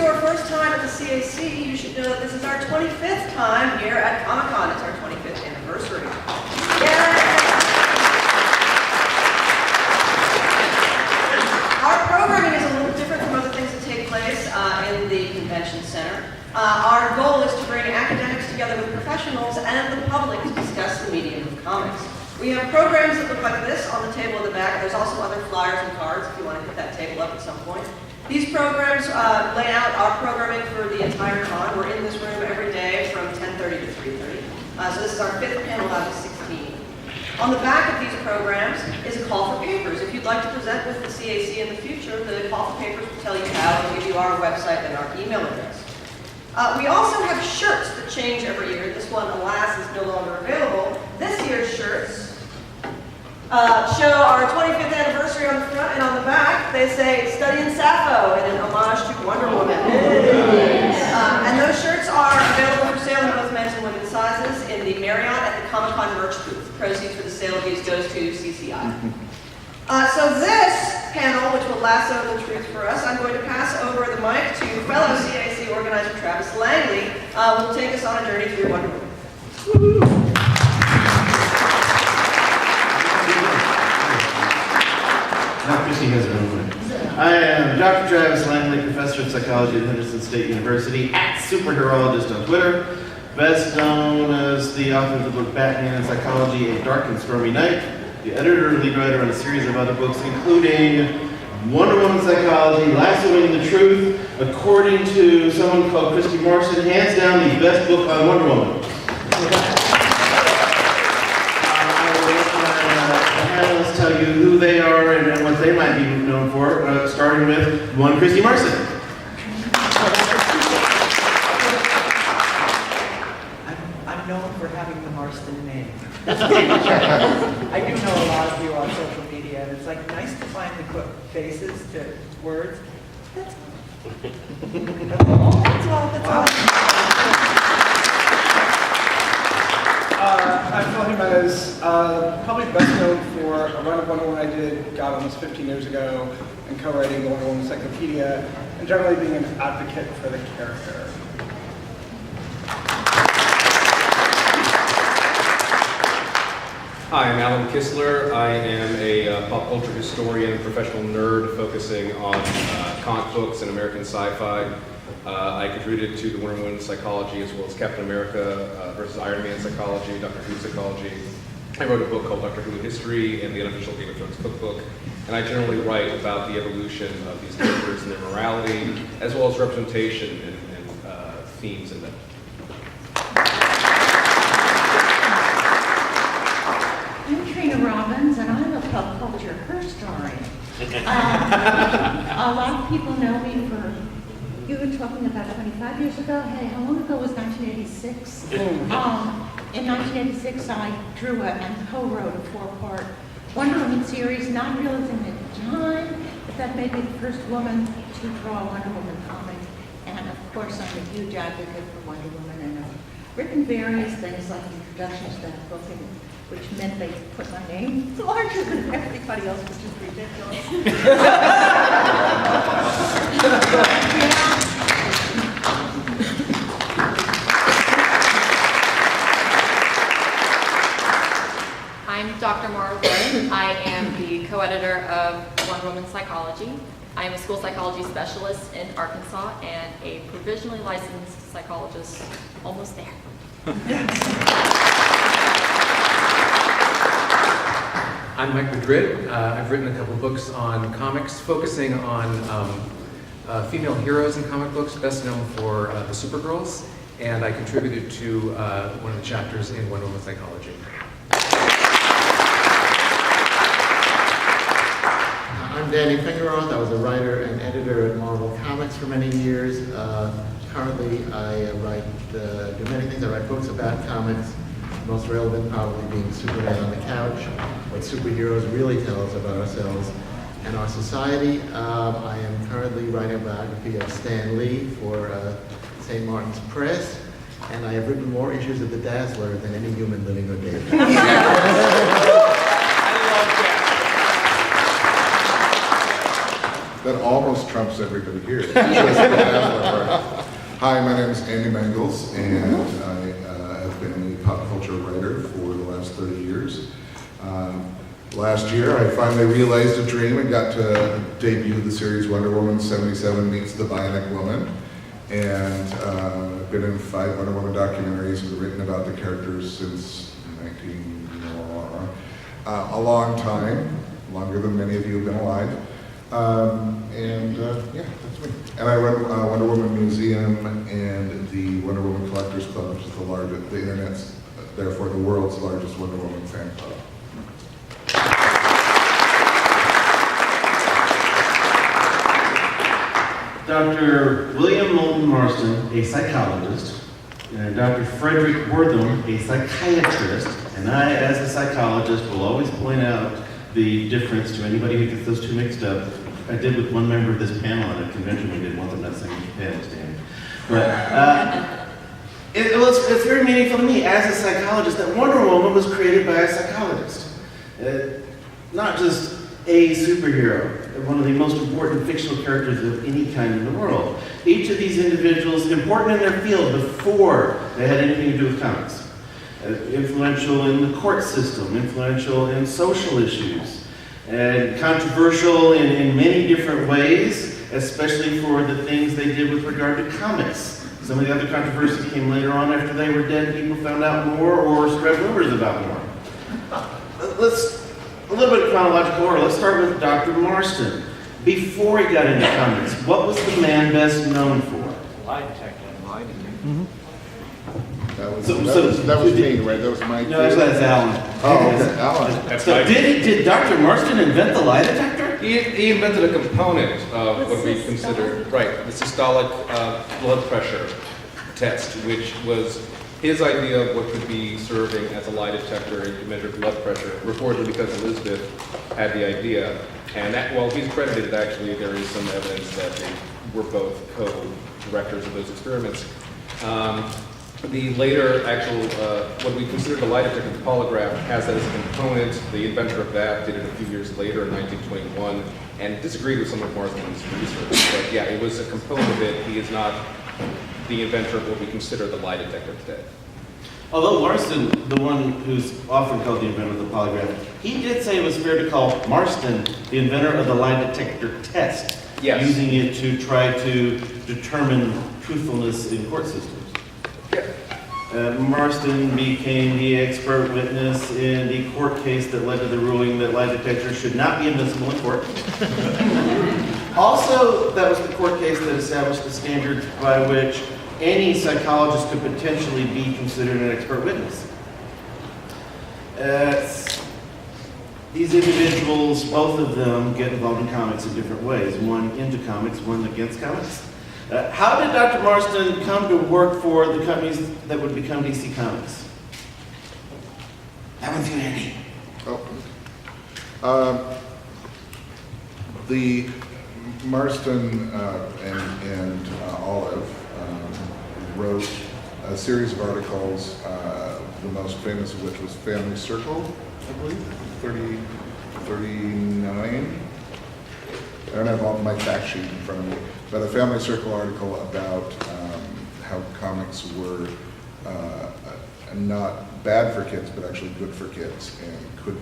your first time at the CAC, you should know that this is our 25th time here at Comic-Con. It's our 25th anniversary. Yay! Our programming is a little different from other things that take place in the convention center. Our goal is to bring academics together with professionals and the public to discuss the medium of comics. We have programs that look like this on the table in the back. There's also other flyers and cards if you want to hit that table up at some point. These programs lay out our programming for the entire con. We're in this room every day from 10:30 to 3:30. So this is our 5th panel out of 16. On the back of these programs is a call for papers. If you'd like to present with the CAC in the future, the call for papers will tell you how and give you our website and our email address. We also have shirts that change every year. This one, alas, is no longer available. This year's shirts show our 25th anniversary on the front, and on the back they say "Studying Sappho" and an homage to Wonder Woman. And those shirts are available for sale in both men's and women's sizes in the Marriott at the Comic-Con merch booth. Proceeds for the sale of these goes to CCI. So this panel, which will lasso the truth for us, I'm going to pass over the mic to fellow CAC organizer Travis Langley, who will take us on a journey through Wonder Woman. Now Christie has her own way. I am Dr. Travis Langley, professor of psychology at Henderson State University, at Supergirls on Twitter, best known as the author of the book Batman and Psychology, A Dark and Stormy Night, the editor and lead writer on a series of other books, including Wonder Woman Psychology, Lassoing the Truth, according to someone called Christie Marston, hands down the best book on Wonder Woman. Let's tell you who they are and what they might be known for, starting with one Christie Marston. I'm known for having the Marston name. I do know a lot of you on social media, and it's like nice to finally put faces to words. That's all. That's all. I'm Phil Jimenez, probably best known for a run of Wonder Woman I did, God, almost 15 years ago, and co-writing the Wonder Woman Encyclopedia, and generally being an advocate for the character. Hi, I'm Alan Kistler. I am a pop culture historian and professional nerd focusing on comic books and American sci-fi. I contributed to the Wonder Woman Psychology as well as Captain America versus Iron Man Psychology, Doctor Who Psychology. I wrote a book called Doctor Who History and the unofficial Game of Thrones cookbook. And I generally write about the evolution of these characters and their morality, as well as representation and themes in them. I'm Trina Robbins, and I'm a pop culture historian. A lot of people know me for, you were talking about 25 years ago. Hey, how long ago was 1986? In 1986, I drew and co-wrote a 4-part Wonder Woman series, not realizing at the time that that made me the first woman to draw a Wonder Woman comic. And of course, I'm a huge advocate for Wonder Woman, and I've written various things like introductions to that book, which meant they put my name larger than everybody else, which is ridiculous. I'm Dr. Maura Wood. I am the co-editor of Wonder Woman Psychology. I am a school psychology specialist in Arkansas and a provisionally licensed psychologist, almost there. I'm Mike Madrid. I've written a couple books on comics, focusing on female heroes in comic books, best known for the Supergirls, and I contributed to one of the chapters in Wonder Woman Psychology. I'm Danny Fingeroth. I was a writer and editor at Marvel Comics for many years. Currently, I do many things. I write books about comics. Most relevant probably being Superman on the Couch, what superheroes really tell us about ourselves and our society. I am currently writing a biography of Stan Lee for St. Martin's Press, and I have written more issues of The Dazzler than any human living or dead. That almost trumps everybody here. Hi, my name is Andy Mangels, and I have been a pop culture writer for the last 30 years. Last year, I finally realized a dream and got to debut the series Wonder Woman 77 Meets The Bionic Woman. And I've been in 5 Wonder Woman documentaries and written about the characters since a long time, longer than many of you have been alive. Yeah, that's me. And I run Wonder Woman Museum and the Wonder Woman Collectors Club, which is the largest, the internet's, therefore the world's largest Wonder Woman fan club. Dr. William Moulton Marston, a psychologist, and Dr. Fredric Wertham, a psychiatrist, and I, as a psychologist, will always point out the difference to anybody who gets those two mixed up. I did with one member of this panel at a convention we did once. I'm not saying the panel stand. But it's very meaningful to me as a psychologist that Wonder Woman was created by a psychologist. Not just a superhero, one of the most important fictional characters of any kind in the world. Each of these individuals important in their field before they had anything to do with comics. Influential in the court system, influential in social issues, and controversial in many different ways, especially for the things they did with regard to comics. Some of the other controversies came later on after they were dead. People found out more or spread rumors about more. A little bit of chronological order. Let's start with Dr. Marston. Before he got into comics, what was the man best known for? Lie detector. That was me, right? That was my... No, actually that's Alan. Oh, okay, Alan. So did Dr. Marston invent the lie detector? He invented a component of what we consider, right, the systolic blood pressure test, which was his idea of what could be serving as a lie detector to measure blood pressure, reportedly because Elizabeth had the idea. And that, well, he's credited, actually, there is some evidence that they were both co-directors of those experiments. The later actual, what we consider the lie detector, the polygraph, has that as a component. The inventor of that did it a few years later in 1921 and disagreed with some of Marston's research. But yeah, it was a component of it. He is not the inventor of what we consider the lie detector today. Although Marston, the one who's often called the inventor of the polygraph, he did say it was fair to call Marston the inventor of the lie detector test, yes, using it to try to determine truthfulness in court systems. Marston became the expert witness in the court case that led to the ruling that lie detectors should not be admissible in court. Also, that was the court case that established the standards by which any psychologist could potentially be considered an expert witness. These individuals, both of them, get involved in comics in different ways. One into comics, one against comics. How did Dr. Marston come to work for the companies that would become DC Comics? That one's you, Andy. The Marston and Olive wrote a series of articles, the most famous of which was Family Circle, I believe, 39. I don't have all my fact sheet in front of me, but a Family Circle article about how comics were not bad for kids, but actually good for kids, and could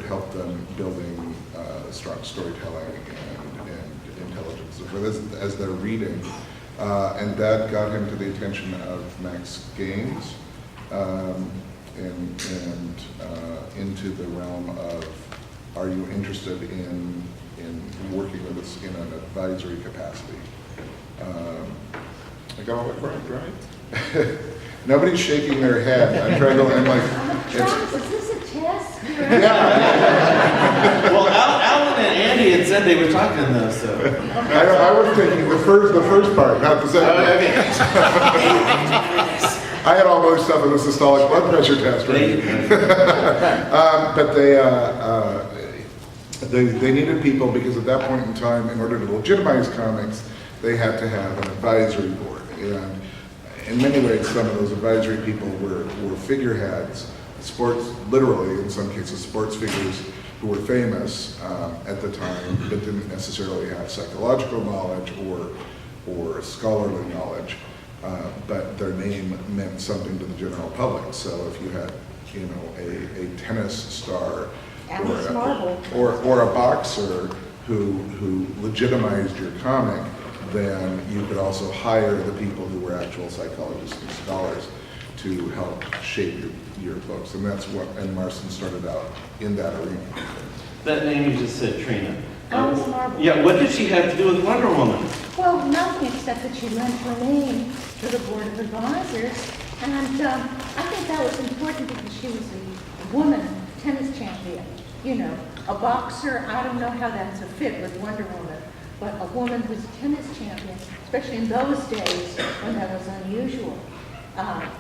help them building strong storytelling and intelligence as they're reading. And that got him to the attention of Max Gaines and into the realm of, are you interested in working with us in an advisory capacity? I got all that right? Nobody's shaking their head. I'm trying to, I'm like, Travis, is this a test? Well, Alan and Andy had said they were talking though, so. I was thinking the first part, not the second part. Okay. I had all those stuff in the systolic blood pressure test, right? But they needed people because at that point in time, in order to legitimize comics, they had to have an advisory board. And in many ways, some of those advisory people were figureheads, sports, literally in some cases, sports figures who were famous at the time, but didn't necessarily have psychological knowledge or scholarly knowledge, but their name meant something to the general public. So if you had, a tennis star or a boxer who legitimized your comic, then you could also hire the people who were actual psychologists and scholars to help shape your books. And that's and Marston started out in that arena. That name you just said, Trina. Alice Marble. Yeah, what did she have to do with Wonder Woman? Well, nothing except that she lent her name to the Board of Advisors. And I think that was important because she was a woman tennis champion. A boxer, I don't know how that's a fit with Wonder Woman, but a woman who's a tennis champion, especially in those days when that was unusual,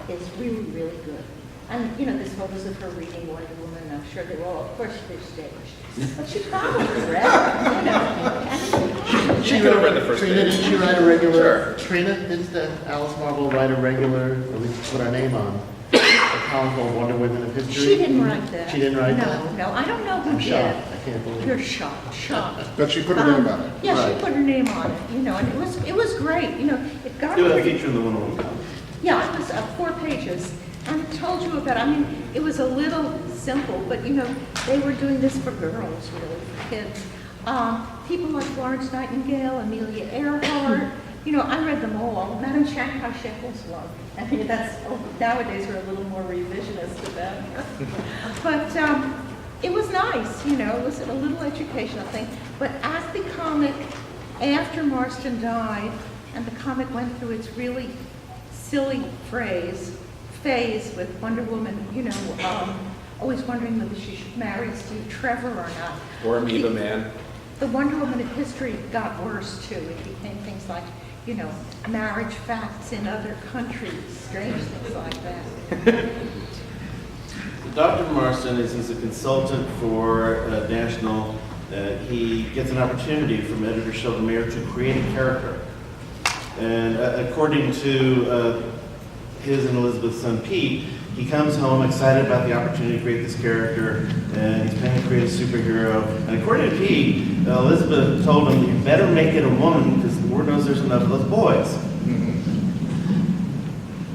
is really, really good. And, there's photos of her reading Wonder Woman, and I'm sure they were all, of course, they're staged. But she probably read it, She could have read the first Trina, page. didn't she write a regular? Sure. Trina, didn't Alice Marble write a regular, or we put our name on, a column called Wonder Women of History? She didn't write that. She didn't write that? No, I don't know who I'm did. shocked. I can't believe You're it. shocked. But she put her name on it. Yeah, Right. she put her name on it, and it was great, it got Do a pretty. feature in the Wonder Woman comic. Yeah, it was 4 pages, and it told you about, it was a little simple, but they were doing this for girls, really, for kids. People like Florence Nightingale, Amelia Earhart, I read them all. Madame Chantal-Shekels one. Nowadays we're a little more revisionist about it. But it was nice, it was a little educational thing. But as the comic, after Marston died, and the comic went through its really silly phase with Wonder Woman, always wondering whether she should marry Steve Trevor or not. Or Amoeba Man. The Wonder Woman of history got worse too. It became things like, marriage facts in other countries, strange things like that. Dr. Marston is a consultant for National. He gets an opportunity from editor Sheldon Mayer to create a character. And according to his and Elizabeth's son Pete, he comes home excited about the opportunity to create this character, and he's planning to create a superhero. And according to Pete, Elizabeth told him, you better make it a woman because the Lord knows there's enough of those boys.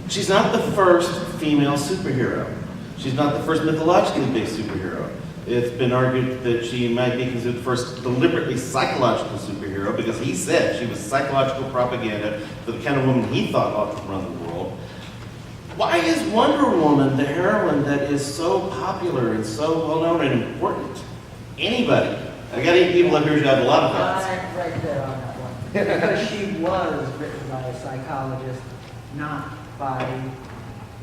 She's not the first female superhero. She's not the first mythologically based superhero. It's been argued that she might be considered the first deliberately psychological superhero because he said she was psychological propaganda for the kind of woman he thought ought to run the world. Why is Wonder Woman the heroine that is so popular and so well known and important? Anybody? I got 8 people up here who have a lot of thoughts. I'm right there on that one. Because she was written by a psychologist, not by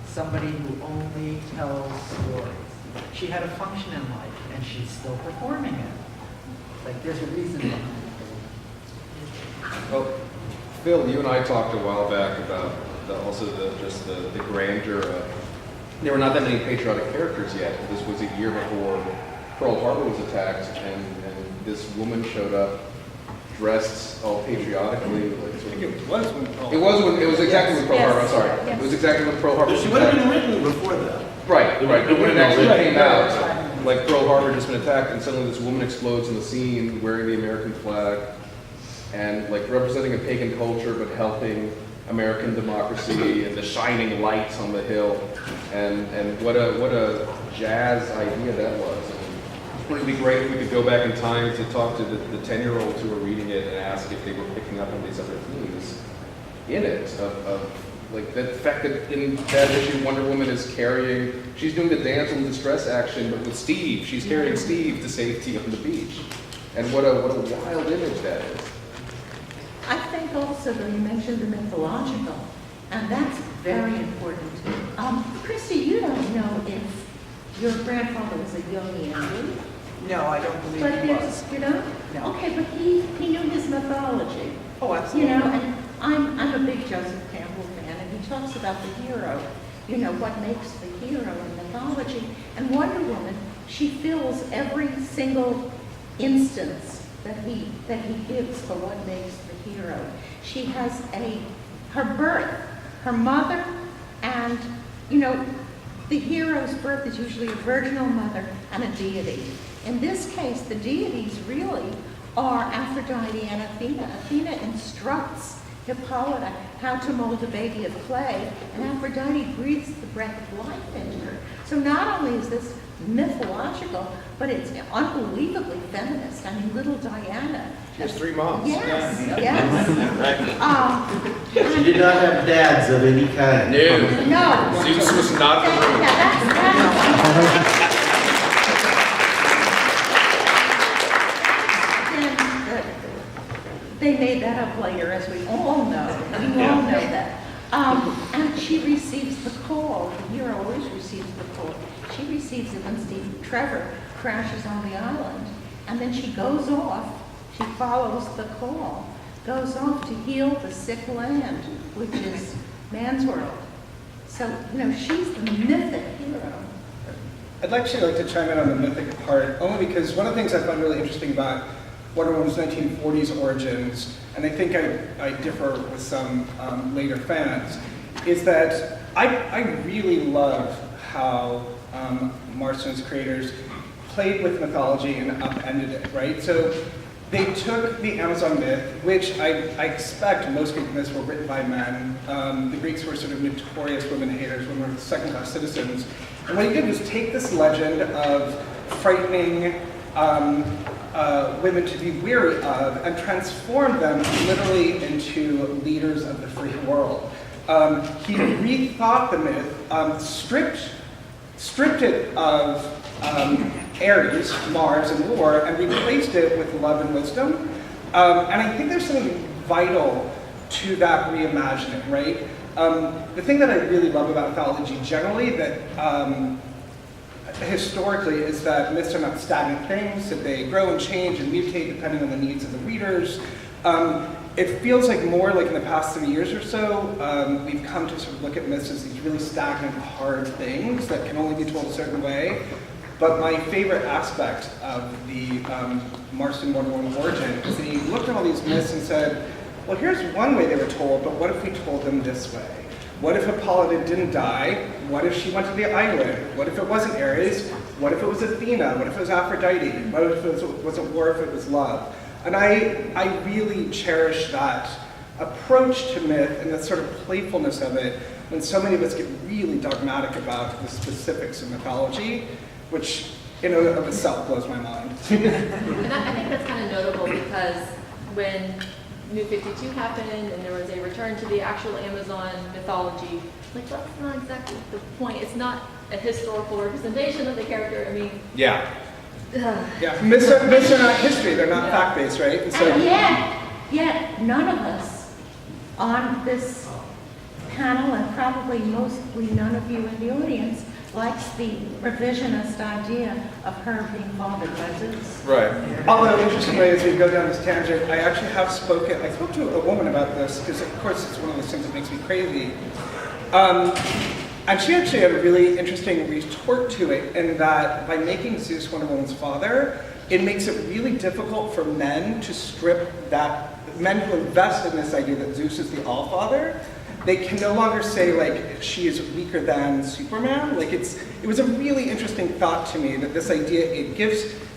somebody who only tells stories. She had a function in life, and she's still performing it. Like, there's a reason behind it. Well, Phil, you and I talked a while back about the grandeur of. There were not that many patriotic characters yet. This was a year before Pearl Harbor was attacked, and this woman showed up dressed all patriotically. It was exactly when Pearl Harbor. I'm sorry. Yes. It was exactly when Pearl Harbor But was she would have attacked. been written before that. Right. But when it actually Right. came out, like Pearl Harbor had just been attacked, and suddenly this woman explodes in the scene wearing the American flag, and like representing a pagan culture, but helping American democracy and the shining lights on the hill, and what a jazz idea that was. And it would be great if we could go back in time to talk to the 10-year-olds who were reading it and ask if they were picking up on these other themes in it, of like the fact that in that issue Wonder Woman is she's doing the dance and distress action, but with Steve, she's carrying Steve to safety on the beach. And what a wild image that is. I think also that you mentioned the mythological, and that's very important. Christy, you don't know if your grandfather was a Jungian, No, I don't believe but he was. there's, No. Okay, but he knew his mythology. Oh, absolutely. And I'm a big Joseph Campbell fan, and he talks about the hero, what makes the hero in mythology. And Wonder Woman, she fills every single instance that he gives for what makes the hero. She has her birth, her mother, and, the hero's birth is usually a virginal mother and a deity. In this case, the deities really are Aphrodite and Athena. Athena instructs Hippolyta how to mold a baby of clay, and Aphrodite breathes the breath of life into her. So not only is this mythological, but it's unbelievably feminist. I mean, little Diana. She has 3 moms. Yes, yes. She did not have dads of any kind. No. Zeus was not the room. Yeah, they made that up later, as we all know. We all know that. And she receives the call. The hero always receives the call. She receives it when Steve Trevor crashes on the island. And then she goes off. She follows the call. Goes off to heal the sick land, which is man's world. So, she's the mythic hero. I'd actually like to chime in on the mythic part, only because one of the things I find really interesting about Wonder Woman's 1940s origins, and I think I differ with some later fans, is that I really love how Marston's creators played with mythology and upended it, right? So they took the Amazon myth, which I expect most Greek myths were written by men. The Greeks were sort of notorious women haters, women were second-class citizens. And what he did was take this legend of frightening women to be weary of and transform them literally into leaders of the free world. He rethought the myth, stripped it of Ares, Mars, and war, and replaced it with love and wisdom. And I think there's something vital to that reimagining, right? The thing that I really love about mythology generally, that historically, is that myths are not stagnant things, that they grow and change and mutate depending on the needs of the readers. It feels like more like in the past 3 years or so, we've come to sort of look at myths as these really stagnant, hard things that can only be told a certain way. But my favorite aspect of the Marston Wonder Woman origin is that he looked at all these myths and said, well, here's one way they were told, but what if we told them this way? What if Hippolyta didn't die? What if she went to the island? What if it wasn't Ares? What if it was Athena? What if it was Aphrodite? What if it wasn't war, if it was love? And I really cherish that approach to myth and the sort of playfulness of it when so many of us get really dogmatic about the specifics of mythology, which in and of itself blows my mind. And I think that's kind of notable because when New 52 happened and there was a return to the actual Amazon mythology, like that's not exactly the point. It's not a historical representation of the character. I mean, Yeah. Yeah, myths are not history, they're not fact-based, right? And so, And yet, none of us on this panel, and probably mostly none of you in the audience, likes the revisionist idea of her being fathered by Zeus. Right. although interestingly, as we go down this tangent, I actually have spoken, I spoke to a woman about this, because of course it's one of those things that makes me crazy. And she actually had a really interesting retort to it, in that by making Zeus Wonder Woman's father, it makes it really difficult for men to strip that, men who invest in this idea that Zeus is the All-Father, they can no longer say, like, she is weaker than Superman. Like, it was a really interesting thought to me, that this idea,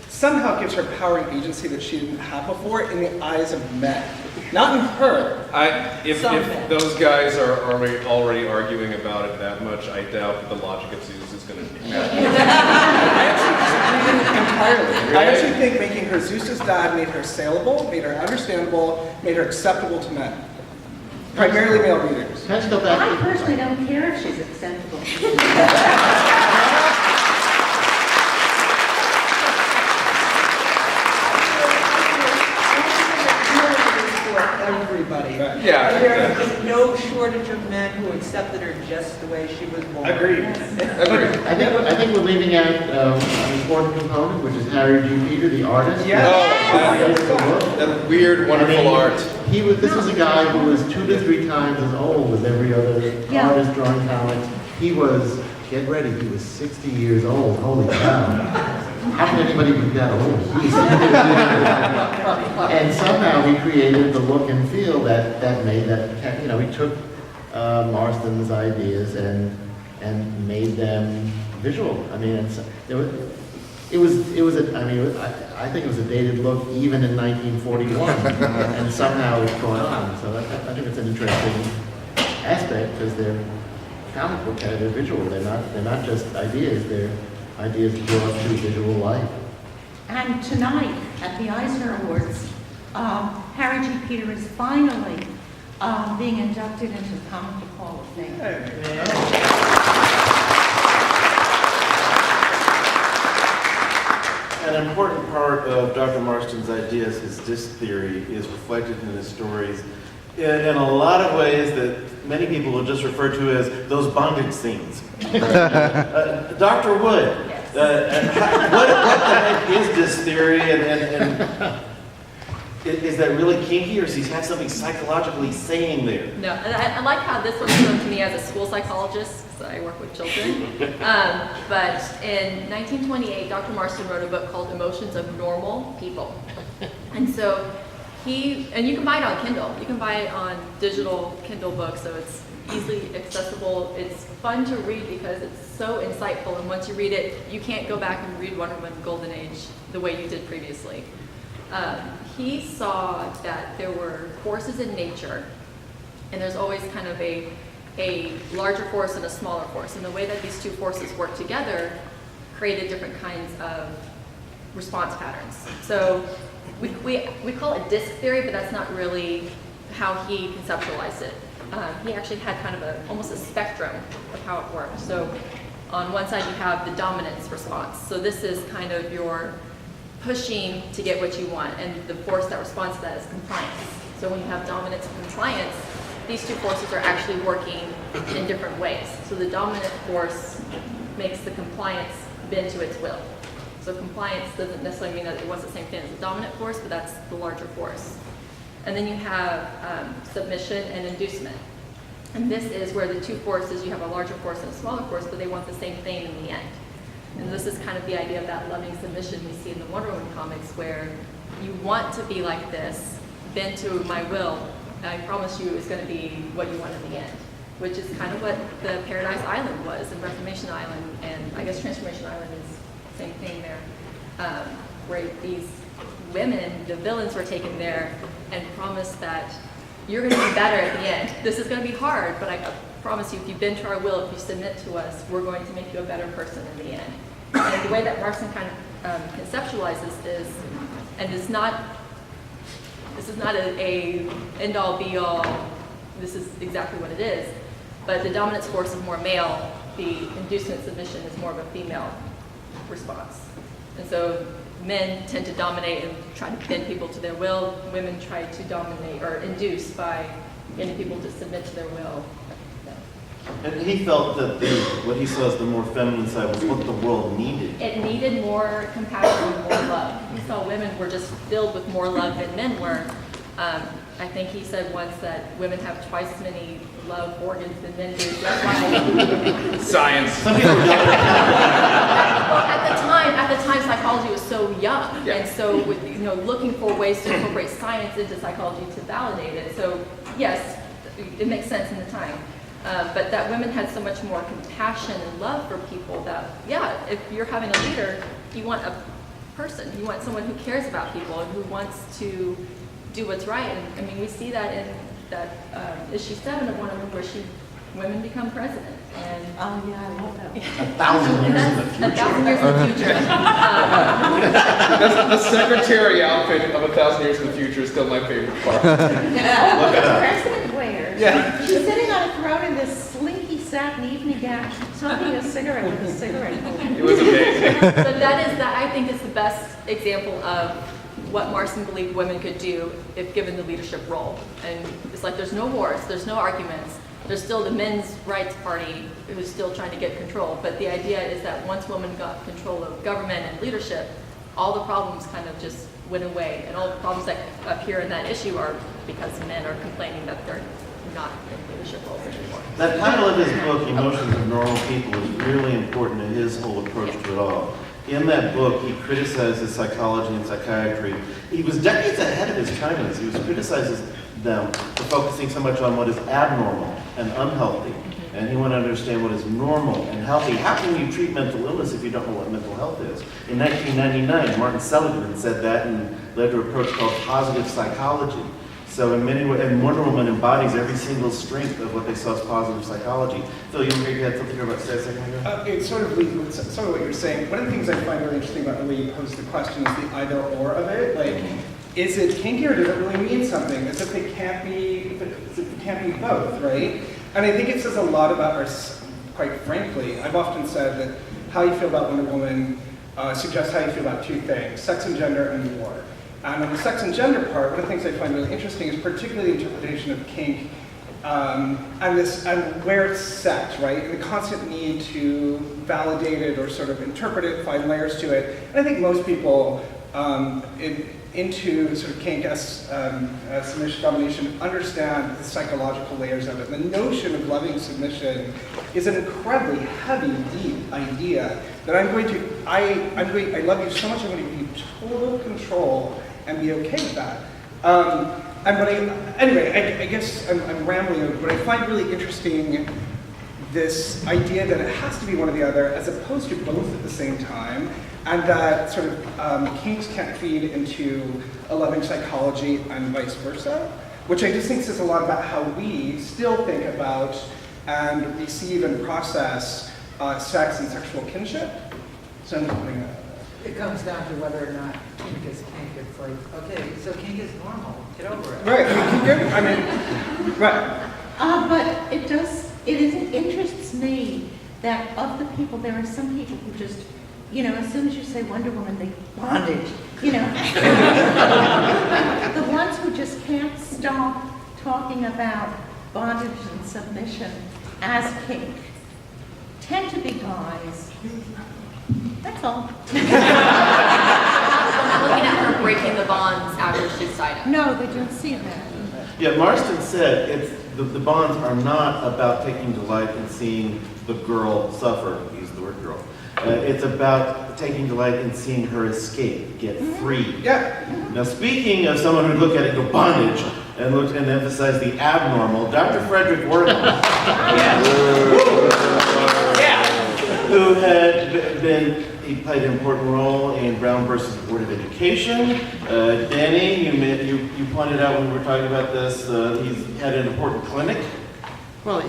somehow gives her power and agency that she didn't have before in the eyes of men. Not in her. If those guys are already arguing about it that much, I doubt that the logic of Zeus is going to be Entirely. I actually think making her Zeus's dad made her saleable, made her understandable, made her acceptable to men. Primarily male readers. Can I just go back? I personally don't care if she's acceptable. Everybody. Yeah. There is no shortage of men who accepted her just the way she was born. Agreed. Agreed. I think we're leaving out an important component, which is Harry G. Peter, the artist. Yeah. That weird, wonderful art. This was a guy who was 2 to 3 times as old as every other artist drawing comics. He was, get ready, he was 60 years old. Holy cow. How can anybody be that old? And somehow he created the look and feel that made that, he took Marston's ideas and made them visual. I mean, I think it was a dated look even in 1941, and somehow it's going on. So I think it's an interesting aspect because they're comic book kind of visual. They're not just ideas. They're ideas brought to visual life. And tonight at the Eisner Awards, Harry G. Peter is finally being inducted into the Comic Book Hall of Fame. An important part of Dr. Marston's ideas, his disc theory, is reflected in his stories in a lot of ways that many people will just refer to as those bondage scenes. Dr. Wood, what the heck is disc theory, and is that really kinky, or does he have something psychologically saying there? No, and I like how this was shown to me as a school psychologist, so I work with children. But in 1928, Dr. Marston wrote a book called Emotions of Normal People. And so and you can buy it on Kindle. You can buy it on digital Kindle books, so it's easily accessible. It's fun to read because it's so insightful, and once you read it, you can't go back and read Wonder Woman Golden Age the way you did previously. He saw that there were forces in nature, and there's always kind of a larger force and a smaller force. And the way that these two forces work together created different kinds of response patterns. So we call it disc theory, but that's not really how he conceptualized it. He actually had kind of almost a spectrum of how it worked. So on one side you have the dominance response. So this is kind of your pushing to get what you want, and the force that responds to that is compliance. So when you have dominance and compliance, these two forces are actually working in different ways. So the dominant force makes the compliance bend to its will. So compliance doesn't necessarily mean that it wants the same thing as the dominant force, but that's the larger force. And then you have submission and inducement. And this is where the two forces, you have a larger force and a smaller force, but they want the same thing in the end. And this is kind of the idea of that loving submission we see in the Wonder Woman comics, where you want to be like this, bend to my will, and I promise you it's going to be what you want in the end, which is kind of what the Paradise Island was, and Reformation Island, and I guess Transformation Island is the same thing there, where these women, the villains, were taken there and promised that you're going to be better at the end. This is going to be hard, but I promise you, if you bend to our will, if you submit to us, we're going to make you a better person in the end. And the way that Marston kind of conceptualizes this, and this is not a end-all, be-all, this is exactly what it is, but the dominance force is more male, the inducement submission is more of a female response. And so men tend to dominate and try to bend people to their will. Women try to dominate or induce by getting people to submit to their will. And he felt that what he saw as the more feminine side was what the world needed. It needed more compassion and more love. He saw women were just filled with more love than men were. I think he said once that women have twice as many love organs than men do. That's why Science. Some people don't. At the time, psychology was so young, and so looking for ways to incorporate science into psychology to validate it. So yes, it makes sense in the time. But that women had so much more compassion and love for people that, if you're having a leader, you want a person, you want someone who cares about people and who wants to do what's right. And I mean, we see that in that issue 7 of Wonder Woman, where women become president. And Oh, yeah, I love that one. 1,000 years in the future. 1,000 years in the future. That's the secretary outfit of 1,000 years in the future is still my favorite part. Look it up. President wears. Yeah. She's sitting on a throne in this slinky satin evening gown, smoking a cigarette with a cigarette holder. It was amazing. So that I think is the best example of what Marston believed women could do if given the leadership role. And it's like there's no wars, there's no arguments. There's still the men's rights party who's still trying to get control. But the idea is that once women got control of government and leadership, all the problems kind of just went away. And all the problems that appear in that issue are because men are complaining that they're not in leadership roles anymore. That title of his book, Emotions of Normal People, is really important in his whole approach to it all. In that book, he criticizes psychology and psychiatry. He was decades ahead of his time in this. He was criticizing them for focusing so much on what is abnormal and unhealthy And he wanted to understand what is normal and healthy. How can you treat mental illness if you don't know what mental health is? In 1999, Martin Seligman said that and led to an approach called positive psychology. So in many ways, and Wonder Woman embodies every single strength of what they saw as positive psychology. Phil, you had something here about say a second ago? It sort of leads with sort of what you're saying. One of the things I find really interesting about the way you pose the question is the either or of it. Like, is it kinky or does it really mean something? As if it can't be, both, right? And I think it says a lot about us, quite frankly. I've often said that how you feel about Wonder Woman suggests how you feel about two things, sex and gender and war. And on the sex and gender part, one of the things I find really interesting is particularly the interpretation of kink and where it's set, right? And the constant need to validate it or sort of interpret it, find layers to it. And I think most people into sort of kink as submission domination understand the psychological layers of it. And the notion of loving submission is an incredibly heavy, deep idea that I love you so much, I'm going to give you total control and be okay with that. I guess I'm rambling, but I find really interesting this idea that it has to be one or the other as opposed to both at the same time, and that sort of kinks can't feed into a loving psychology and vice versa, which I just think says a lot about how we still think about and receive and process sex and sexual kinship. So I'm just putting that. It comes down to whether or not kink is kink. It's like, okay, so kink is normal. Get over it. Right. Right. But it interests me that of the people, there are some people who just, as soon as you say Wonder Woman, they bondage, The ones who just can't stop talking about bondage and submission as kink tend to be guys. That's all. Looking at her breaking the bonds after she decided. No, they don't see that. Yeah, Marston said the bonds are not about taking delight in seeing the girl suffer, use the word girl. It's about taking delight in seeing her escape, get free. Yeah. Now, speaking of someone who look at it go bondage and looked and emphasize the abnormal, Dr. Fredric Wertham, who had he played an important role in Brown versus the Board of Education. Danny, you pointed out when we were talking about this, he's had an important clinic. Well,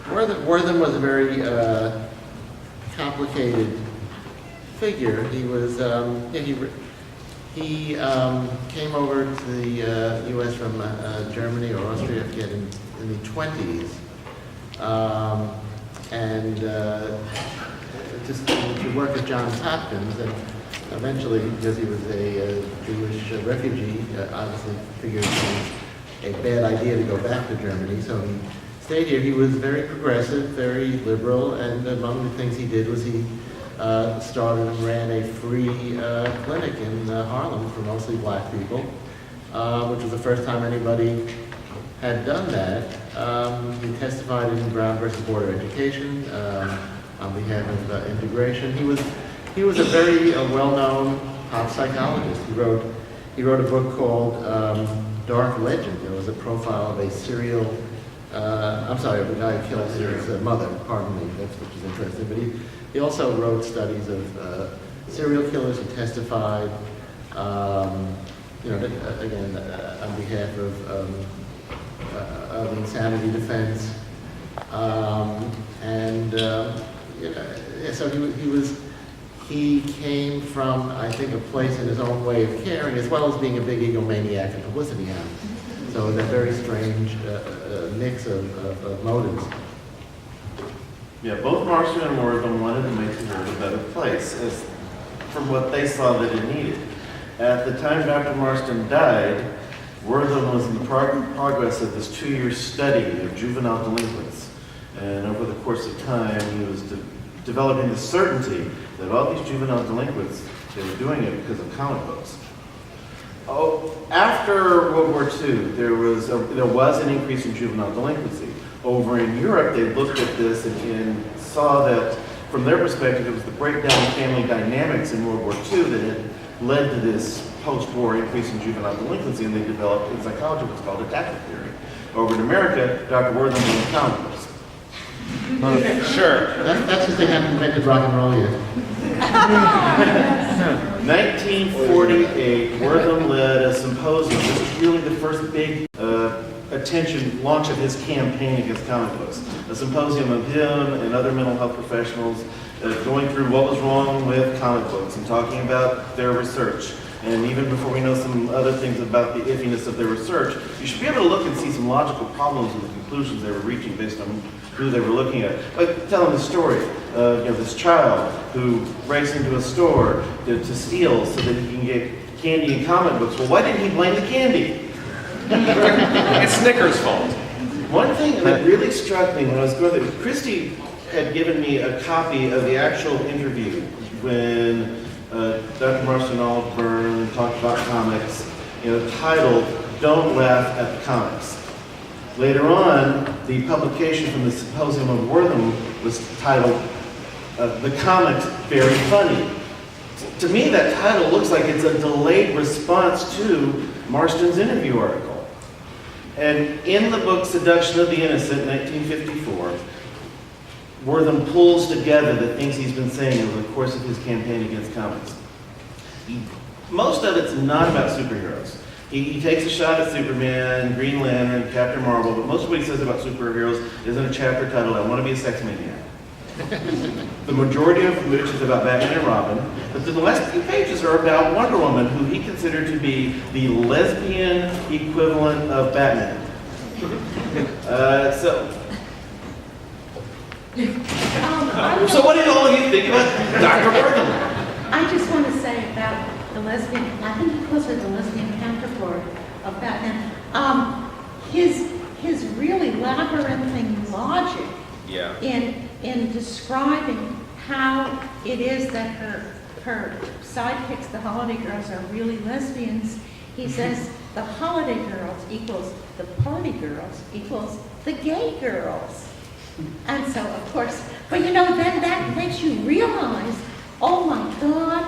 Wertham was a very complicated figure. He was he came over to the U.S. from Germany or Austria, I forget, in the 20s, and just to work at Johns Hopkins, and eventually, because he was a Jewish refugee, obviously figured it was a bad idea to go back to Germany, so he stayed here. He was very progressive, very liberal, and among the things he did was he started and ran a free clinic in Harlem for mostly black people, which was the first time anybody had done that. He testified in Brown versus Board of Education on behalf of integration. He was a very well-known pop psychologist. He wrote a book called Dark Legend. It was a profile of a serial, of the guy who killed his mother, pardon me, which is interesting. But he also wrote studies of serial killers who testified, again, on behalf of the insanity defense. So he came from, I think, a place in his own way of caring, as well as being a big egomaniac and publicity hound. So that very strange mix of motives. Yeah, both Marston and Wertham wanted to make the world a better place, from what they saw that it needed. At the time Dr. Marston died, Wertham was in the progress of this 2-year study of juvenile delinquents. And over the course of time, he was developing the certainty that all these juvenile delinquents, they were doing it because of comic books. After World War II, there was an increase in juvenile delinquency. Over in Europe, they looked at this and saw that, from their perspective, it was the breakdown in family dynamics in World War II that had led to this post-war increase in juvenile delinquency, and they developed in psychology what's called attachment theory. Over in America, Dr. Wertham wrote comic books. Sure. That's because they haven't invented rock and roll yet. 1948, Wertham led a symposium. This was really the first big launch of his campaign against comic books. A symposium of him and other mental health professionals going through what was wrong with comic books and talking about their research. And even before we know some other things about the iffiness of their research, you should be able to look and see some logical problems in the conclusions they were reaching based on who they were looking at. Like telling the story of this child who breaks into a store to steal so that he can get candy and comic books. Well, why didn't he blame the candy? It's Snickers' fault. One thing that really struck me when I was going through, Christie had given me a copy of the actual interview when Dr. Marston Allburn talked about comics, titled "Don't Laugh at the Comics." Later on, the publication from the Symposium of Wertham was titled "The Comics Very Funny." To me, that title looks like it's a delayed response to Marston's interview article. And in the book Seduction of the Innocent, 1954, Wertham pulls together the things he's been saying over the course of his campaign against comics. Most of it's not about superheroes. He takes a shot at Superman, Green Lantern, Captain Marvel, but most of what he says about superheroes is in a chapter titled, "I Want to Be a Sex Maniac." The majority of which is about Batman and Robin, but then the last few pages are about Wonder Woman, who he considered to be the lesbian equivalent of Batman. So what did all of you think about Dr. Wertham? I just want to say about the lesbian, I think he calls it the lesbian counterpart of Batman. His really labyrinthine logic in describing how it is that her sidekicks, the holiday girls, are really lesbians. He says the holiday girls equals the party girls equals the gay girls. And so, of course, but then that makes you realize, oh my God,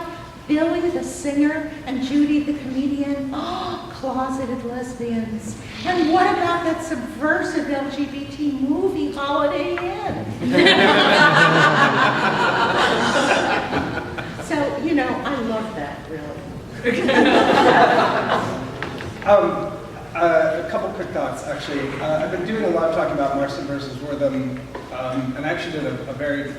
Billy the singer and Judy the comedian, closeted lesbians. And what about that subversive LGBT movie, Holiday Inn? So, I love that, really. A couple quick thoughts, actually. I've been doing a lot of talking about Marston versus Wertham, and I actually did a very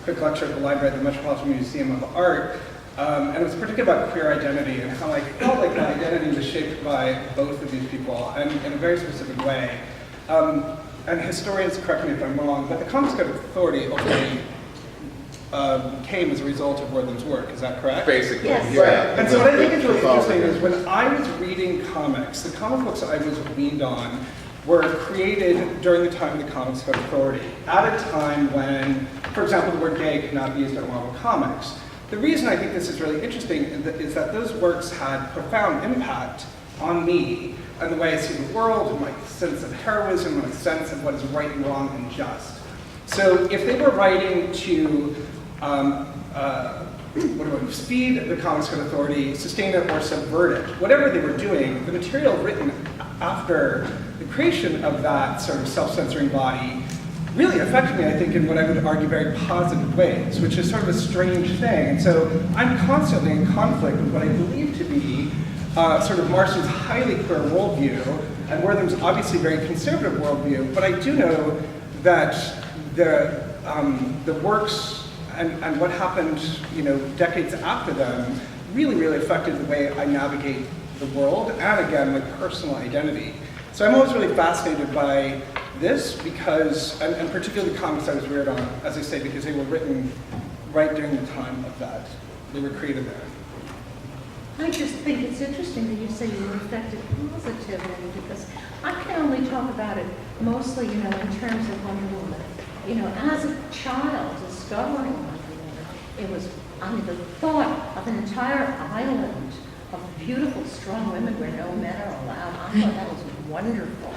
quick lecture at the library at the Metropolitan Museum of Art, and it was particularly about queer identity and how I felt like my identity was shaped by both of these people, and in a very specific way. And historians, correct me if I'm wrong, but the Comics Code Authority ultimately came as a result of Wertham's work, is that correct? Basically. Yes. Right. And so what I think is really interesting is when I was reading comics, the comic books I was weaned on were created during the time of the Comics Code Authority, at a time when, for example, the word gay could not be used in Marvel Comics. The reason I think this is really interesting is that those works had profound impact on me and the way I see the world, and my sense of heroism, my sense of what is right and wrong and just. So if they were writing to speed the Comics Code Authority, sustain it, or subvert it, whatever they were doing, the material written after the creation of that sort of self-censoring body really affected me, I think, in what I would argue very positive ways, which is sort of a strange thing. And so I'm constantly in conflict with what I believe to be sort of Marston's highly queer worldview, and Wertham's obviously very conservative worldview, but I do know that the works and what happened, decades after them really, really affected the way I navigate the world and, again, my personal identity. So I'm always really fascinated by this because, and particularly the comics I was reared on, as I say, because they were written right during the time of that. They were created there. I just think it's interesting that you say you were affected positively, because I can only talk about it mostly, in terms of Wonder Woman. As a child discovering Wonder Woman, it was, the thought of an entire island of beautiful, strong women where no men are allowed, I thought that was wonderful.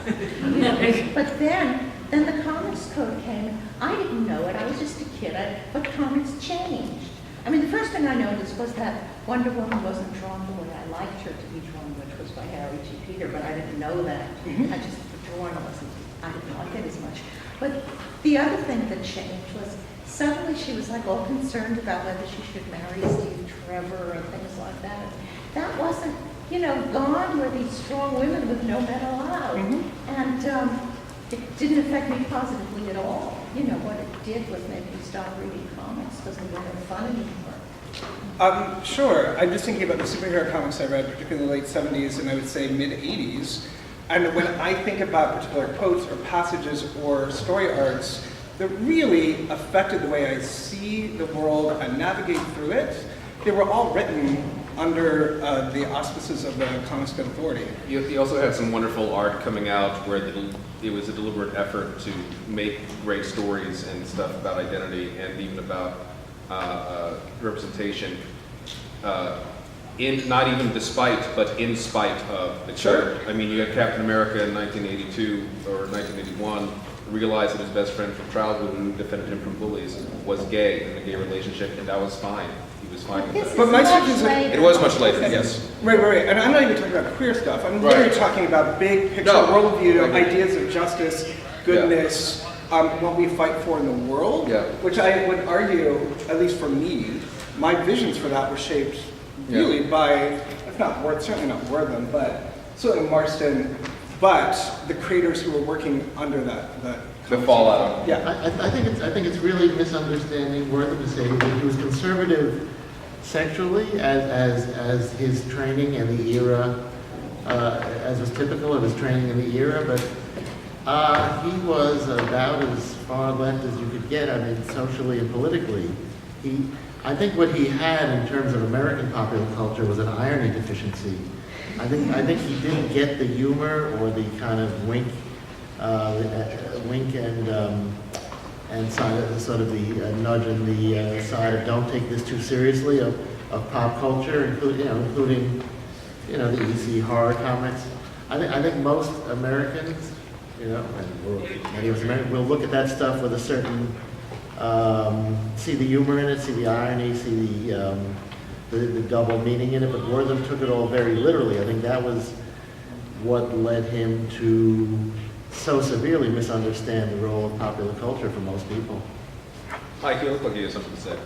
But then the Comics Code came. I didn't know it. I was just a kid. But comics changed. The first thing I noticed was that Wonder Woman wasn't drawn the way I liked her to be drawn, which was by Harry G. Peter, but I didn't know that. I just Warner wasn't, I didn't like it as much. But the other thing that changed was suddenly she was like all concerned about whether she should marry Steve Trevor and things like that. That wasn't, gone were these strong women with no men allowed. And it didn't affect me positively at all. What it did was make me stop reading comics because they weren't fun anymore. Sure. I'm just thinking about the superhero comics I read, particularly in the late 70s and I would say mid-80s. And when I think about particular quotes or passages or story arcs that really affected the way I see the world and navigate through it, they were all written under the auspices of the Comics Good Authority. You also had some wonderful art coming out where it was a deliberate effort to make great stories and stuff about identity and even about representation. Not even despite, but in spite of the Sure. I mean, you had Captain America in 1982 or 1981 realized that his best friend from childhood who defended him from bullies was gay in a gay relationship, and that was fine. He was fine with This that. is But my much take is that- later. It was much later, yes. Right. And I'm not even talking about queer stuff. I'm Right. literally talking about big picture No, worldview, I agree. ideas of justice, goodness, what we fight for in the world, Yeah. which I would argue, at least for me, my visions for that were shaped really by, if not Worth, certainly not Wertham, but certainly Marston, but the creators who were working under that. The fallout. Yeah. I think it's really misunderstanding Wertham to say that he was conservative sexually as his training in the era, as was typical of his training in the era, but he was about as far left as you could get. I mean, socially and politically. I think what he had in terms of American popular culture was an irony deficiency. I think he didn't get the humor or the kind of wink and sort of the nudge in the side of don't take this too seriously of pop culture, including the EC horror comics. I think most Americans, and many of us Americans, will look at that stuff with a certain see the humor in it, see the irony, see the double meaning in it. But Wertham took it all very literally. I think that was what led him to so severely misunderstand the role of popular culture for most people. Mike, you look like you have something to say.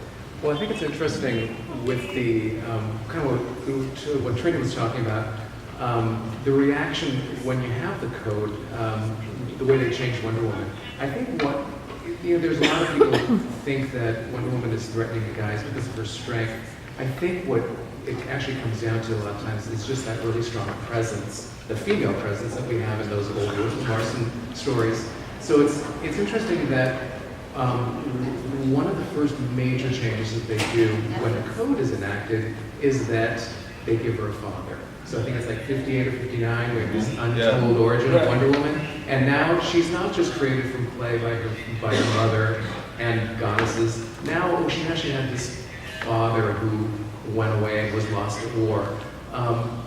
Well, I think it's interesting with the kind of what Trina was talking about, the reaction when you have the code, the way they changed Wonder Woman. I think there's a lot of people who think that Wonder Woman is threatening to guys because of her strength. I think what it actually comes down to a lot of times is just that really strong presence, the female presence that we have in those old Moulton Marston stories. So it's interesting that one of the first major changes that they do when the code is enacted is that they give her a father. So I think it's like 58 or 59, we have this untold origin of Wonder Woman. And now she's not just created from clay by her mother and goddesses. Now she actually had this father who went away and was lost at war.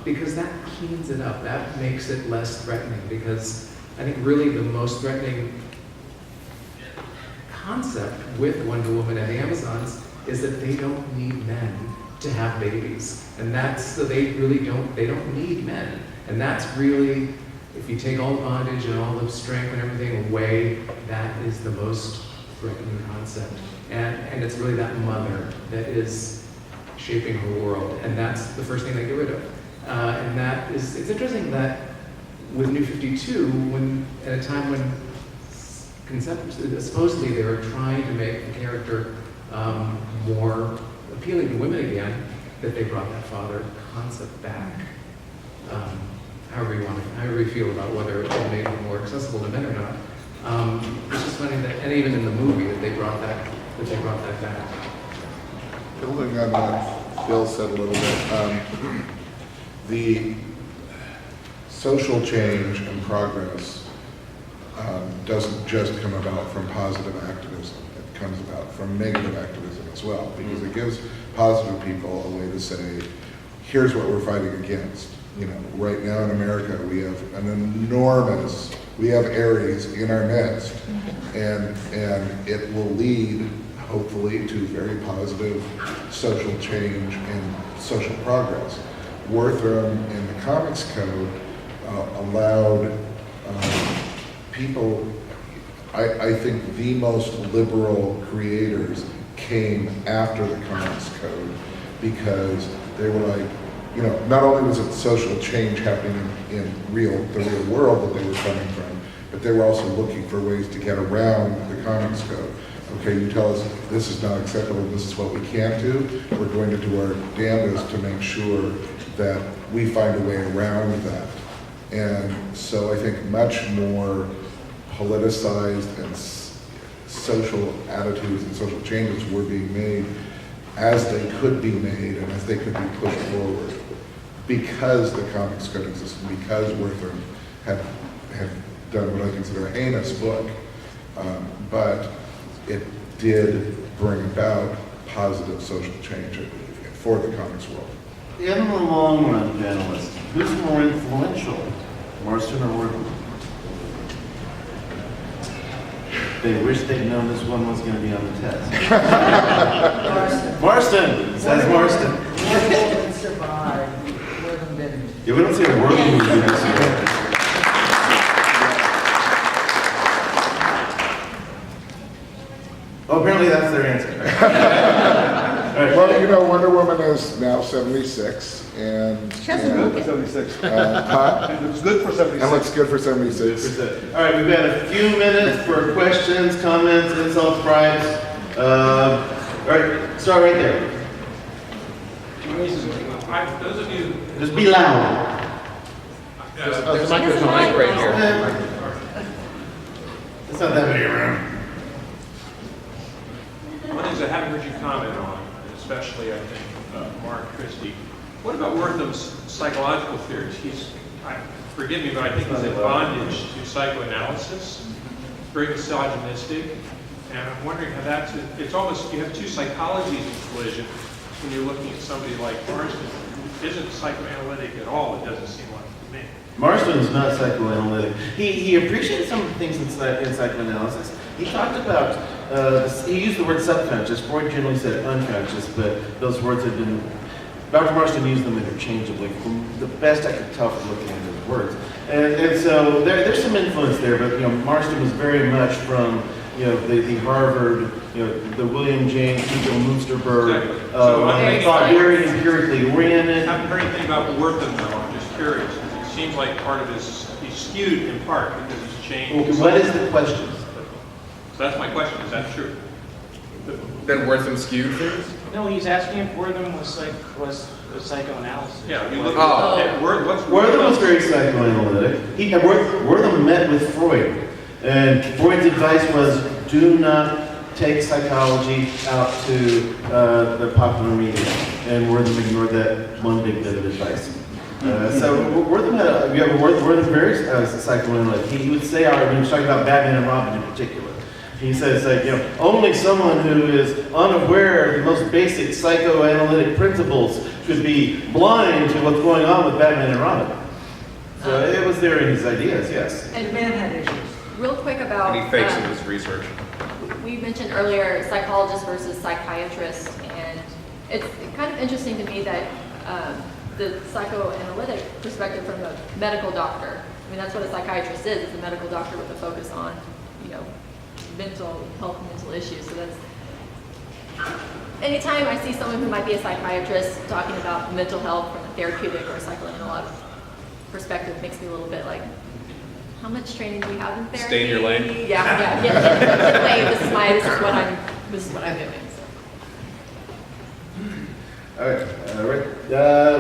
Because that cleans it up. That makes it less threatening. Because I think really the most threatening concept with Wonder Woman and the Amazons is that they don't need men to have babies. And so they really don't need men. And that's really, if you take all the bondage and all the strength and everything away, that is the most threatening concept. And it's really that mother that is shaping her world. And that's the first thing they get rid of. And that is, it's interesting that with New 52, at a time when supposedly they were trying to make the character more appealing to women again, that they brought that father concept back. However you feel about whether it made it more accessible to men or not. It's just funny that, and even in the movie, that they brought that back. Building on what Bill said a little bit, the social change and progress doesn't just come about from positive activism. It comes about from negative activism as well, because it gives positive people a way to say, here's what we're fighting against. Right now in America, we have we have Aries in our midst, and it will lead, hopefully, to very positive social change and social progress. Wertham in the Comics Code allowed people, I think the most liberal creators came after the Comics Code, because they were like, you know, not only was it social change happening in the real world that they were coming from, but they were also looking for ways to get around the Comics Code. Okay, you tell us this is not acceptable, this is what we can't do, we're going to do our damnedest to make sure that we find a way around that. And so I think much more politicized and social attitudes and social changes were being made as they could be made and as they could be pushed forward, because the Comics Code existed, because Wertham had done what I consider a heinous book, but it did bring about positive social change for the comics world. In the long run, panelists, who's more influential, Marston or Wertham? They wish they'd known this one was going to be on the test. Marston says Marston. Wertham survived. Wertham didn't. Yeah, we don't see a Wertham movie this year. Oh, apparently that's their answer. Right. Well, you know, Wonder Woman is now 76, and She doesn't look it. 76. huh? It looks good for 76. And looks good for 76. All right, we've got a few minutes for questions, comments, insults, bribes. All right, start right there. Those of you, Just be loud. There's a microphone right here. It's not that many around. one of the things I haven't heard you comment on, and especially I think Mark, Christie, what about Wertham's psychological theories? Forgive me, but I think he's in bondage to psychoanalysis, very misogynistic, and I'm wondering how that's, it's almost, you have two psychologies in collision when you're looking at somebody like Marston, who isn't psychoanalytic at all, it doesn't seem like to me. Marston's not psychoanalytic. He appreciated some of the things in psychoanalysis. He talked about, he used the word subconscious. Freud generally said unconscious, but those words had been, Dr. Marston used them interchangeably from the best I could tell from looking at his words. And so there's some influence there, but Marston was very much from the Harvard, the William James, Hugo Munsterberg, thought very empirically oriented. I haven't heard anything about Wertham though, I'm just curious. It seems like part of his, he's skewed in part because he's changed. Okay, what is the question? So that's my question, is that true? Then Wertham skewed things? No, he's asking if Wertham was psychoanalysis. Yeah, you look Oh. at what's Wertham was very psychoanalytic. Wertham met with Freud, and Freud's advice was do not take psychology out to the popular media, and Wertham ignored that one big bit of advice. So Wertham had Wertham very psychoanalytic. He would say, when he was talking about Batman and Robin in particular, he says, only someone who is unaware of the most basic psychoanalytic principles should be blind to what's going on with Batman and Robin. So it was there in his ideas, yes. And man had issues. Real quick about, And he fakes in his research. we mentioned earlier psychologist versus psychiatrist, and it's kind of interesting to me that the psychoanalytic perspective from a medical doctor, I mean, that's what a psychiatrist is, it's a medical doctor with a focus on, mental health, mental issues. So that's, anytime I see someone who might be a psychiatrist talking about mental health from a therapeutic or psychoanalytic perspective makes me a little bit like, how much training do you have in therapy? Stay in your lane? Yeah, get in lane. This is what I'm doing. So. All right,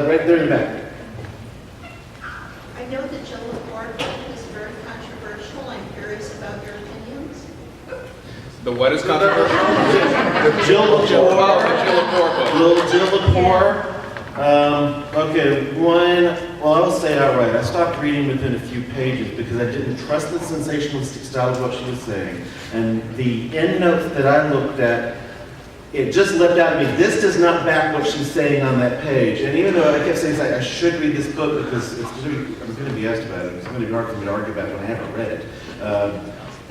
right there in the back. I know that Jill LaPorte is very controversial. I'm curious about your opinions. The what is controversial? Jill Jill Lepore. Okay, I will say outright, I stopped reading within a few pages because I didn't trust the sensationalistic style of what she was saying. And the endnotes that I looked at, it just leapt out at me. This does not back what she's saying on that page. And even though I kept saying I should read this book because I'm going to be asked about it. It's going to be hard for me to argue about it when I haven't read it. I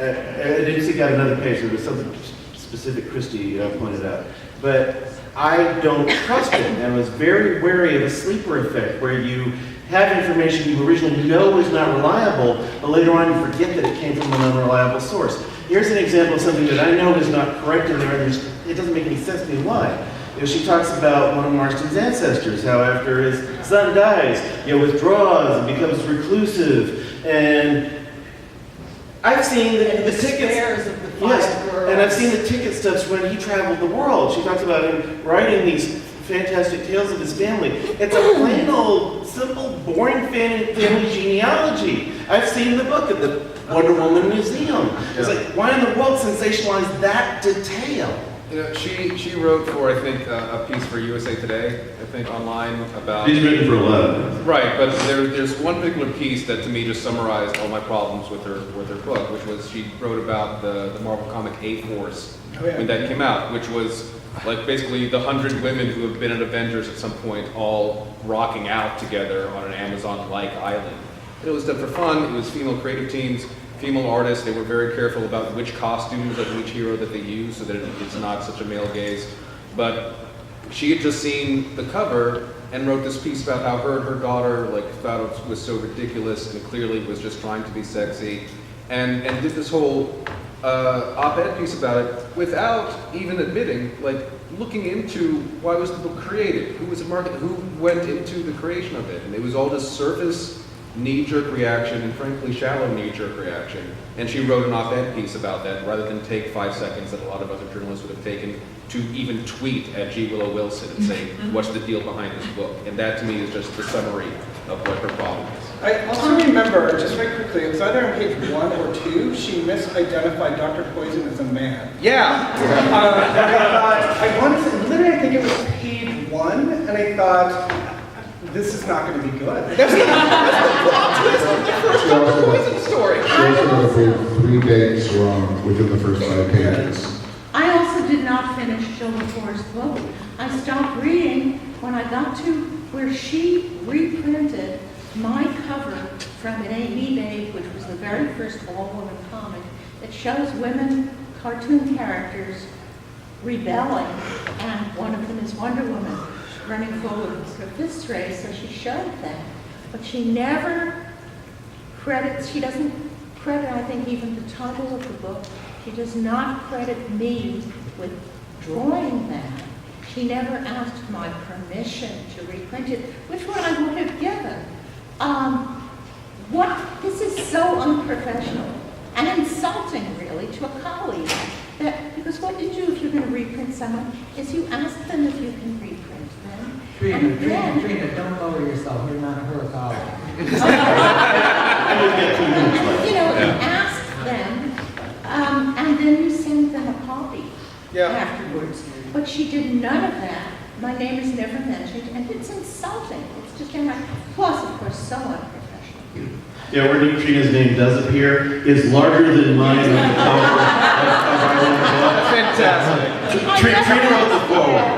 didn't see got another page. There was something specific Christie pointed out. But I don't trust it. And I was very wary of a sleeper effect where you have information you originally know is not reliable, but later on you forget that it came from an unreliable source. Here's an example of something that I know is not correct in there, and it doesn't make any sense to me why. You know, she talks about one of Marston's ancestors, how after his son dies, withdraws and becomes reclusive. And I've seen the tickets. Yes, and I've seen the ticket stubs when he traveled the world. She talks about him writing these fantastic tales of his family. It's a plain old, simple, boring family genealogy. I've seen the book at the Wonder Woman Museum. It's like, why in the world sensationalize that detail? You know, she wrote for, I think, a piece for USA Today, I think, online about... She's written for a lot of them. Right, but there's one particular piece that to me just summarized all my problems with her book, which was she wrote about the Marvel comic A-Force when that came out, which was like basically the 100 women who have been in Avengers at some point all rocking out together on an Amazon-like island. And it was done for fun, it was female creative teams, female artists. They were very careful about which costumes of each hero that they used so that it's not such a male gaze. But she had just seen the cover and wrote this piece about how her and her daughter thought it was so ridiculous and clearly was just trying to be sexy, and did this whole op-ed piece about it without even admitting, looking into why was the book created, who was the market, who went into the creation of it, and it was all just surface knee-jerk reaction, and frankly shallow knee-jerk reaction. And she wrote an op-ed piece about that rather than take 5 seconds that a lot of other journalists would have taken to even tweet at G. Willow Wilson and say, what's the deal behind this book? And that to me is just the summary of what her problem is. I also remember, just very quickly, it was either on page 1 or 2, she misidentified Dr. Poison as a man. Yeah! And I wanted to, literally I think it was page 1, and I thought, this is not going to be good. That's the plot twist of the first Dr. Poison story. She also got 3 dates wrong within the first 5 pages. I also did not finish Jill LaFour's book. I stopped reading when I got to where she reprinted my cover from an A.B. Babe, which was the very first all-woman comic that shows women cartoon characters rebelling, and one of them is Wonder Woman running forward with her fist raised, so she showed that. But she never credits, she doesn't credit, I think, even the title of the book. She does not credit me with drawing that. She never asked my permission to reprint it, which one I would have given. This is so unprofessional and insulting, really, to a colleague. Because what you do if you're going to reprint someone is you ask them if you can reprint them. Trina, don't lower yourself. You're not her colleague. You ask them, and then you send them a copy afterwards. But she did none of that. My name is never mentioned, and it's insulting. It's just plus, of course, so unprofessional. Yeah, where Trina's name does appear is larger than mine on the cover of our own book. Fantastic. Trina wrote the foreword.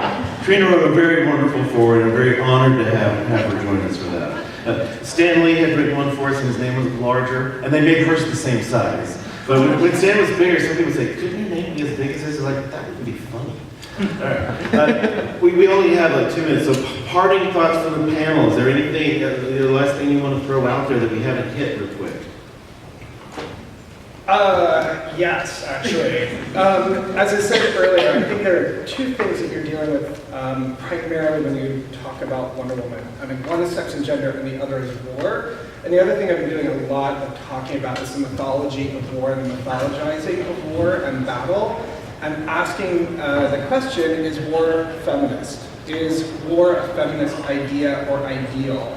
Trina wrote a very wonderful foreword, and I'm very honored to have her join us for that. Stan Lee had written one for us, and his name was larger, and they made hers the same size. But when Stan was bigger, some people say, couldn't your name be as big as his? Like, that would be funny. All right. We only have 2 minutes, so parting thoughts from the panel. Is there anything, the last thing you want to throw out there that we haven't hit real quick? Yes, actually. As I said earlier, I think there are 2 things that you're dealing with primarily when you talk about Wonder Woman. I mean, one is sex and gender, and the other is war. And the other thing I've been doing a lot of talking about is the mythology of war and the mythologizing of war and battle. And asking the question, is war feminist? Is war a feminist idea or ideal?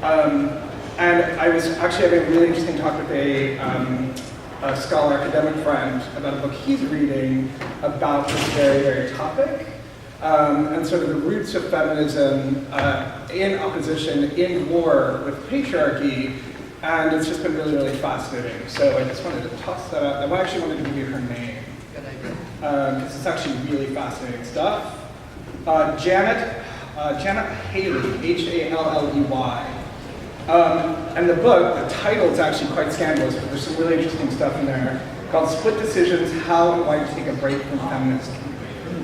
And I was actually having a really interesting talk with a scholar academic friend about a book he's reading about this very, very topic. And sort of the roots of feminism in opposition, in war with patriarchy. And it's just been really, really fascinating. So I just wanted to toss that out. I actually wanted to give you her name. Because it's actually really fascinating stuff. Janet Haley, H-A-L-L-E-Y. And the book, the title is actually quite scandalous, but there's some really interesting stuff in there called Split Decisions, How and Why to Take a Break from Feminism.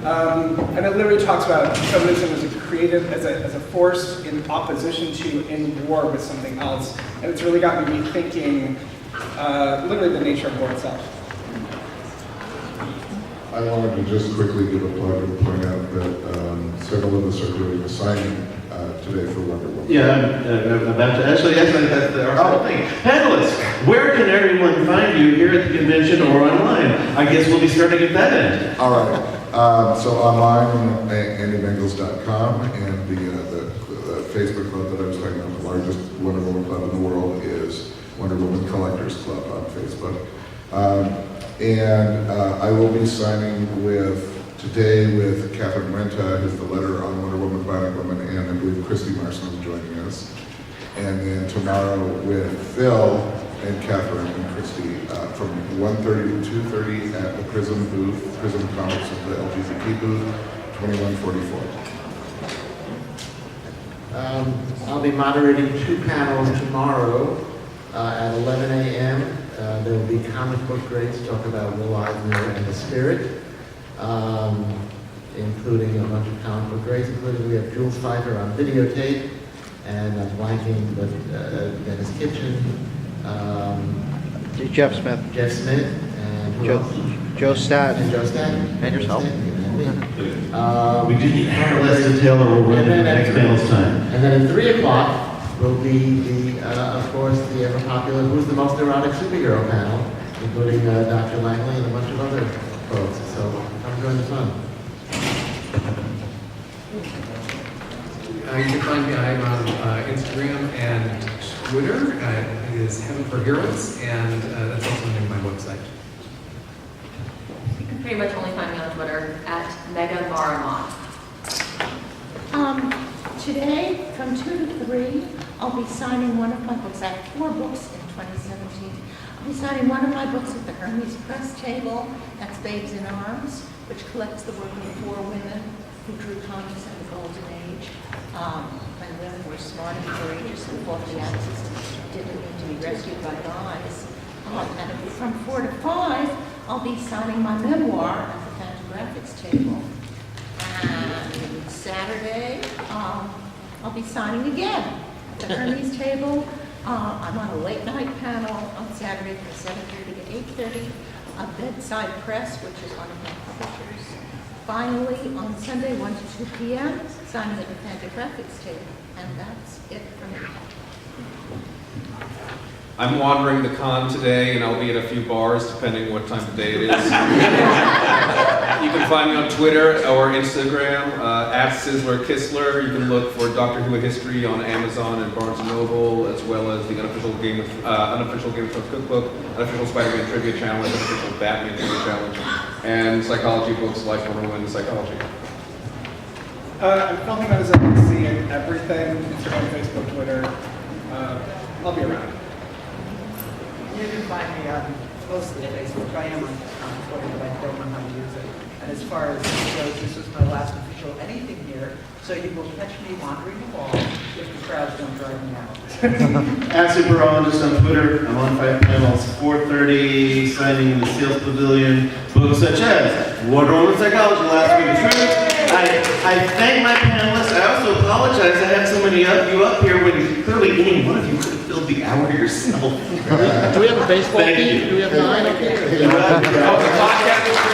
And it literally talks about feminism as a creative as a force in opposition to, in war with something else. And it's really gotten me thinking literally the nature of war itself. I wanted to just quickly give a plug and point out that several of us are doing a signing today for Wonder Woman. Yeah, I'm about to, actually, that's our whole thing. Panelists, where can everyone find you here at the convention or online? I guess we'll be starting at that end. All right. So online, andymangels.com, and the Facebook club that I was talking about, the largest Wonder Woman club in the world, is Wonder Woman Collectors Club on Facebook. And I will be signing today with Catherine Renta, who's the letter on Wonder Woman, Bionic Woman, and I believe Christie Marston is joining us. And then tomorrow with Phil and Catherine and Christie from 1:30 to 2:30 at the Prism booth, Prism Comics at the LGBTQ booth, 2144. I'll be moderating 2 panels tomorrow at 11 a.m. There will be comic book grades to talk about Will Eisner and the Spirit, including a bunch of comic book grades, including we have Jules Pfeiffer on videotape, and I'm blanking, but Dennis Kitchen, Jeff Smith. Jeff Smith, and who else? Joe Statt. And Joe Statt. And yourself. We do need Lester Taylor will run the next panel's time. And then at 3 o'clock will be of course, the ever popular Who's the Most Erotic Superhero panel, including Dr. Langley and a bunch of other folks. So come join the fun. You can find me, I'm on Instagram and Twitter. It is Heaven for Heroes, and that's also the name of my website. You can pretty much only find me on Twitter at MegaMaramon. Today, from 2 to 3, I'll be signing one of my books. I have 4 books in 2017. I'll be signing one of my books at the Hermes Press Table. That's Babes in Arms, which collects the work of 4 women who drew comics in the Golden Age. When women were smart and courageous and fought the Axis and didn't need to be rescued by guys. And from 4 to 5, I'll be signing my memoir at the Fantagraphics Table. And Saturday, I'll be signing again at the Hermes Table. I'm on a late night panel on Saturday from 7:30 to 8:30. Bedside Press, which is one of my publishers. Finally, on Sunday, 1 to 2 p.m., signing at the Fantagraphics Table. And that's it for me. I'm wandering the con today, and I'll be at a few bars, depending what time of day it is. You can find me on Twitter or Instagram, at Sizzler Kistler. You can look for Doctor Who History on Amazon and Barnes & Noble, as well as the unofficial Game of Thrones cookbook, unofficial Spider-Man trivia challenge, unofficial Batman trivia challenge, and psychology books like Wonder Woman Psychology. I'm filming on SDCC and everything, Instagram, Facebook, Twitter. I'll be around. You can find me on mostly Facebook. I am on Twitter, but I don't know how to use it. And as far as this goes, this was my last official anything here, so you will catch me wandering the wall if the crowds don't drive me out. At Superologist on Twitter, I'm on 5 panels, 4:30, signing in the Sales Pavilion, books such as Wonder Woman Psychology, Lassoing the Truth. I thank my panelists. I also apologize I had so many of you up here when clearly any one of you could have filled the hour yourself. Do we have a baseball Thank team? you. Do we have 9 up here? Yeah.